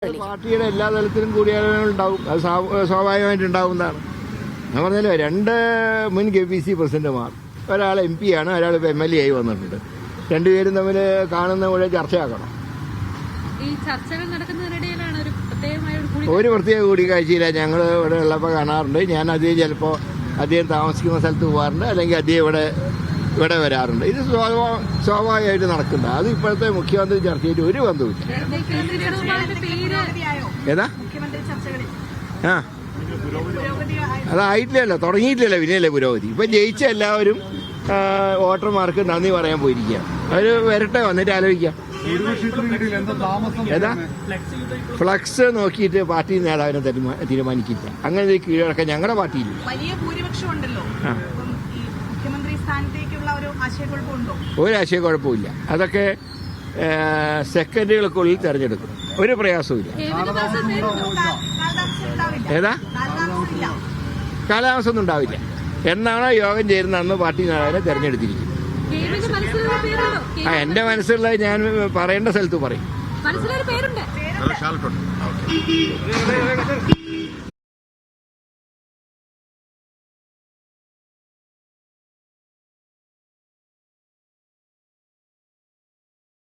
പാർട്ടിയുടെ എല്ലാ തലത്തിലും കൂടിയാലോചന ഉണ്ടാവും. അത് സ്വാഭാവികമായിട്ട് ഉണ്ടാവുന്നതാണ്. ഞാൻ പറഞ്ഞല്ലോ, 2 മുൻ KPC പ്രസിഡന്റുമാർ, ഒരാൾ MP ആണ്, ഒരാൾ ഇപ്പോൾ MLA ആയി വന്നിട്ടുണ്ട്. രണ്ടുപേരും തമ്മിൽ കാണുന്ന പോലെ ചർച്ചയാക്കണം. ഒരു പ്രത്യേക കൂടിക്കാഴ്ചയില്ല. ഞങ്ങൾ ഇവിടെ ഉള്ളപ്പോൾ കാണാറുണ്ട്. ഞാൻ ചിലപ്പോൾ അദ്ദേഹം താമസിക്കുന്ന സ്ഥലത്ത് പോകാറുണ്ട്, അല്ലെങ്കിൽ അദ്ദേഹം ഇവിടെ വരാറുണ്ട്. ഇത് സ്വാഭാവികമായിട്ട് നടക്കണ്ട. അത് ഇപ്പോഴത്തെ മുഖ്യമന്ത്രി ചർച്ചയായിട്ട് ഒരു ബന്ധവുമില്ല. ഏതാ? ആ, അതായിട്ടില്ലല്ലോ, തുടങ്ങിയിട്ടില്ലല്ലോ. പിന്നെയല്ലേ പുരോഗതി. ഇപ്പം ജയിച്ച എല്ലാവരും വോട്ടർമാർക്ക് നന്ദി പറയാൻ പോയിരിക്കുക. അവർ വരട്ടെ, വന്നിട്ട് ആലോചിക്കാം. ഏതാ? ഫ്ലക്സ് നോക്കിയിട്ട് പാർട്ടി നേതാവിനെ തീരുമാനിക്കില്ല. അങ്ങനെ ഒരു കീഴടക്കം ഞങ്ങളുടെ പാർട്ടിയില്ല. ഒരു ആശയക്കുഴപ്പമില്ല. അതൊക്കെ സെക്കൻഡുകൾക്കുള്ളിൽ തെരഞ്ഞെടുക്കും. ഒരു പ്രയാസവും ഇല്ല. ഏതാ? കാലതാമസമൊന്നും ഉണ്ടാവില്ല. എന്നാണോ യോഗം ചേരുന്ന അന്ന് പാർട്ടി നേതാവിനെ തെരഞ്ഞെടുത്തിരിക്കും. എന്റെ മനസ്സിലുള്ളത് ഞാൻ പറയേണ്ട സ്ഥലത്ത് പറയും.